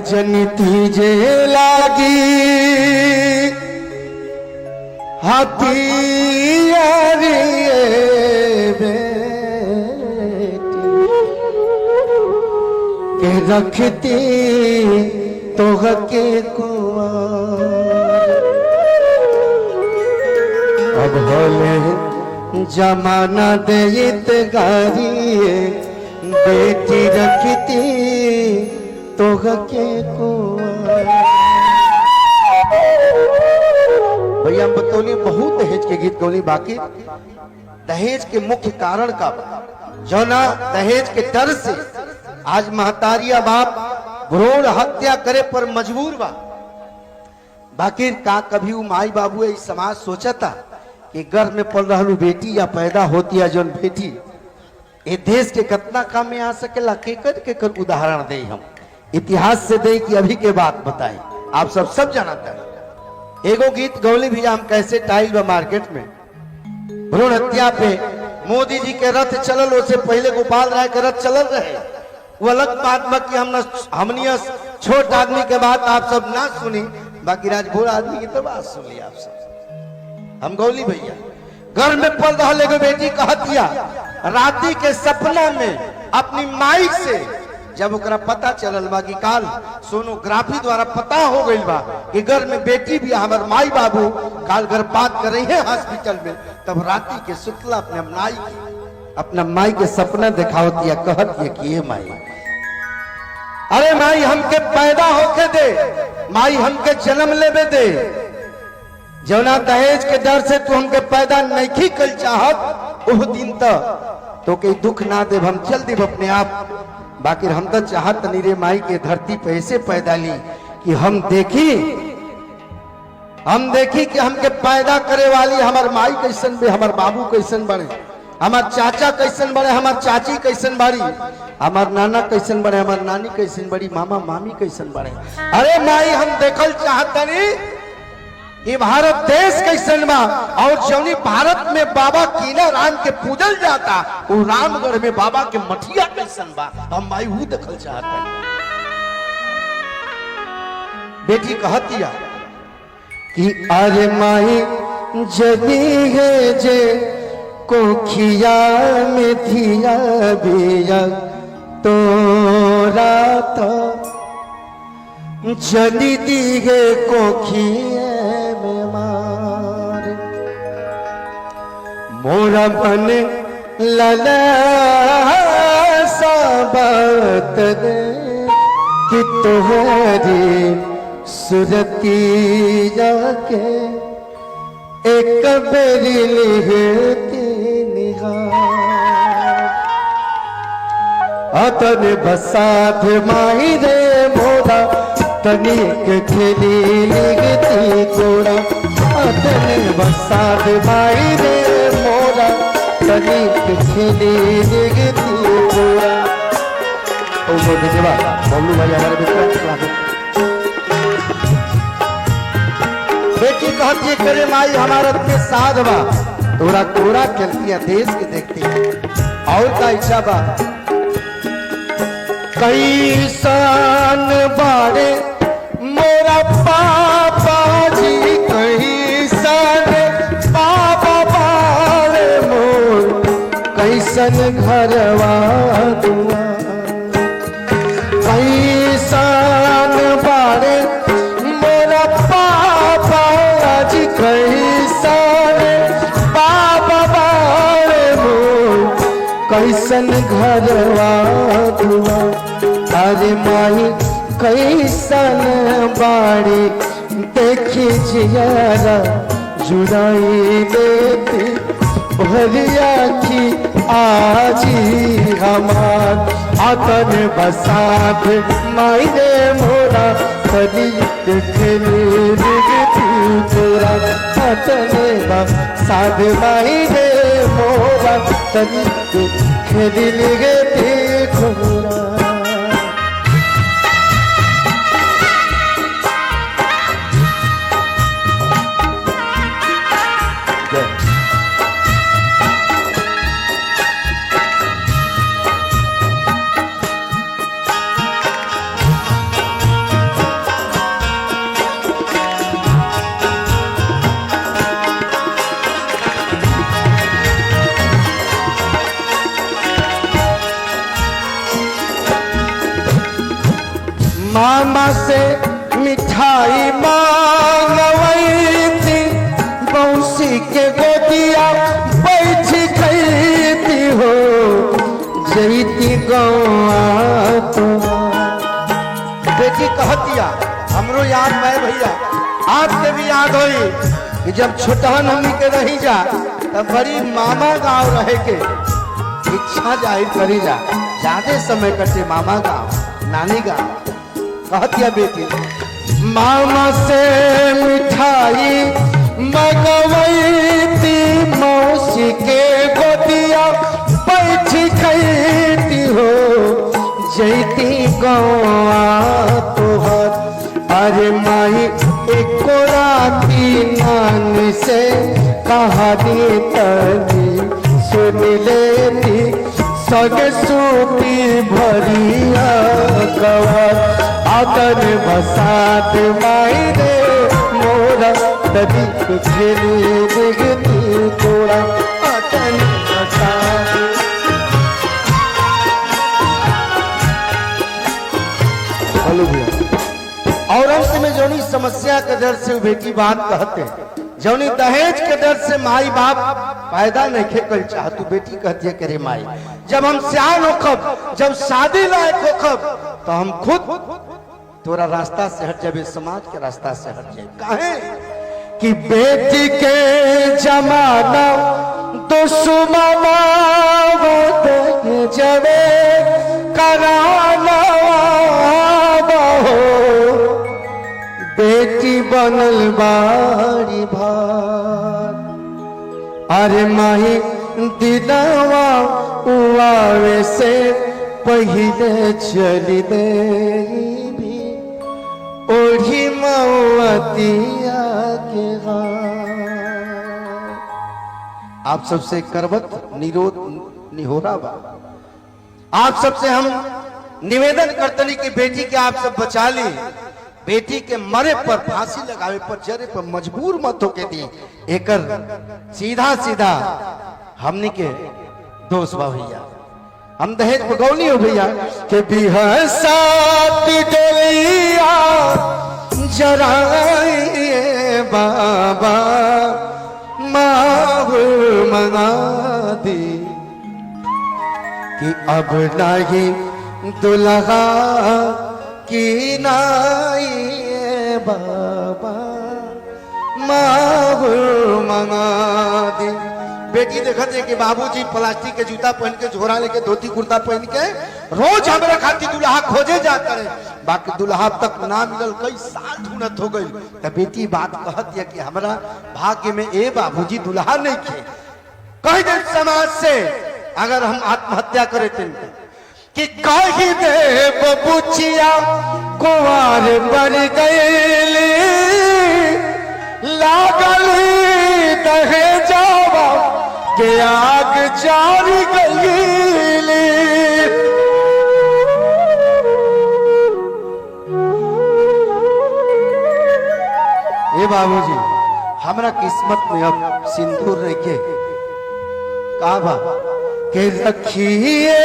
जनती जे लागी हथियारी बेटी के रखती तो के कुआं। अब होले जमाना देत गारी बेटी रखती तो के कुआं। भैया हम बतौली बहुत दहेज के गीत गौली, बाकी दहेज के मुख्य कारण का जो ना दहेज के डर से आज महतारिया बाप भ्रूण हत्या करे पर मजबूर बा। बाकी का कभी वो माई बाबू इस समाज सोचता कि घर में पल रहलू बेटी या पैदा होती है जो बेटी ये देश के कितना काम में आ सकेला। केकर उदाहरण दे, हम इतिहास से दे कि अभी के बात बताए, आप सब जानता है। एगो गीत गौली भी हम कैसे टाइल बा मार्केट में भ्रूण हत्या पे मोदी जी के रथ चलल, उससे पहले गोपाल राय के रथ चलल रहे। वो अलग बात बा कि हमनी छोट आदमी के बात आप सब ना सुनी, बाकी राजभोर आदमी की तो बात सुन ली आप सब। हम गौली भैया घर में पल रहा एगो बेटी कहतिया राती के सपना में अपनी माई से, जब ओकरा पता चलल बा कि काल सोनोग्राफी द्वारा पता हो गई बा कि घर में बेटी भी हमार माई बाबू काल गर्भपात कर रही है हॉस्पिटल में, तब राती के सुतला अपना माई के सपना दिखावती है, कहती कि ये माई, अरे माई हमके पैदा होके दे, माई हमके जन्म लेवे दे। जौना दहेज के डर से तू हमके पैदा नहीं कल चाहत, उस दिन तो के दुख ना दे, हम चल देव अपने आप। बाकी हम तो चाहत नहीं रे माई के धरती पे ऐसे पैदा ली कि हम देखी कि हमके पैदा करे वाली हमार माई कैसन बे, हमार बाबू कैसन बने, हमार चाचा कैसन बड़े, हमार चाची कैसन बड़ी, हमार नाना कैसन बड़े, हमार नानी कैसन बड़ी, मामा मामी कैसन बड़े। अरे माई हम देखल चाहतनी ये भारत देश कैसन बा, और जौनी भारत में बाबा कीला राम के पूजल जाता वो रामगढ़ में बाबा के मठिया कैसन बा, हम माई वो देखल चाहतनी। बेटी कहतिया कि अरे माई जदी है जे कोखिया में थिया बिया तोरा तो जदी दीगे कोखिया में मार मोरा बन लला साबत दे कि तोहरी सुरती जाके एक बेरी लिहती निगाह। अतन बसात माई रे मोरा तनिक खेली लिगती कोड़ा, अतन बसात माई रे मोरा तनिक खेली लिगती कोड़ा। ओ मोदी बबलू भाई हमारे मित्र बेटी कहती करे माई हमारा के साथ बा, तोरा तोरा चलती देश के देखती और का इच्छा बा। कैसन बारे मोरा पापा जी, कैसन पापा बारे मोर, कैसन घरवा दुआ, कैसन बारे मोरा पापा जी, कैसन पापा बारे मोर, कैसन घरवा दुआ। अरे माई कैसन बाड़ी देखी जियारा जुड़ाई देती भरिया की आजी हमार। आतन बसात माई रे मोरा कदी खेली लिगती तोरा, आतन बसात माई रे मोरा कदी खेली लिगती तोरा। से मिठाई मांगवई थी, बौसी के गोदिया बैठ खैती हो, जैती गौआ तो। बेटी कहतिया हमरो याद है भैया, आपके भी याद होई कि जब छोटहन हमनी के रही जा तब बड़ी मामा गांव रहे के इच्छा जाहिर करी जा, ज्यादा समय कटे मामा गांव नानी गांव। कहतिया बेटी मामा से मिठाई मंगवई थी, मौसी के गोदिया बैठ खैती हो, जैती गौआ तोहर। अरे माई एको राती नानी से कहानी तनी सुन लेती, सग सूती भरिया कवर, आदन बसात माई रे मोरा, तभी खेली दिगती तोड़ा, आदन बसात। और अंत में जौनी समस्या के डर से बेटी बात कहते, जौनी दहेज के डर से माई बाप पैदा नहीं कर चाह, तू बेटी कहती है करे माई जब हम सियान होखब, जब शादी लायक होखब, तो हम खुद तोरा रास्ता से हट जाबे, समाज के रास्ता से हट जाए। काहे कि बेटी के जमाना दुश्मना जबे कराना, बेटी बनल बारी भार। अरे माही दिनवा उआवे से पहिले चली दे भी, ओढ़ी मऊतिया के हार। आप सबसे करवत निरोध निहोरा बा, आप सबसे हम निवेदन करतनी कि बेटी के आप सब बचा ली, बेटी के मरे पर फांसी लगावे पर जरे पर मजबूर मत होके दी, एकर सीधा सीधा हमनी के दोष बा भैया। हम दहेज भगौनी हो भैया के बिहसात डोलिया जराए बाबा, माँ मंगा दी कि अब नहीं दुल्हा की नाई बाबा, माहौर मंगा दी। बेटी देखत है कि बाबूजी प्लास्टिक के जूता पहन के, झोरा लेके, धोती कुर्ता पहन के रोज हमारे खातिर दुल्हा खोजे जाता है, बाकी दुल्हा तक ना मिलल, कई साल ढूंढत हो गई। तो बेटी बात कहत है कि हमारा भाग्य में ए बाबूजी दुल्हा नहीं थे। कह दे समाज से अगर हम आत्महत्या करे कि कही दे बबुचिया कुंवर पर गए, लागल दहेजावा के आग चार गई। ए बाबूजी हमरा किस्मत में अब सिंदूर रह के का बा के रखिए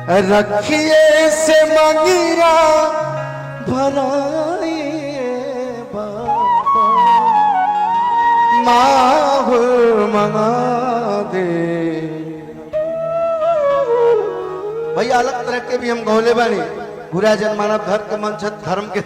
रखिए से मंगिया भराइए बाबा, माहौर मंगा दे। भैया अलग तरह के भी हम गौले बानी, बुरा जन मानव धर्म के मंच धर्म के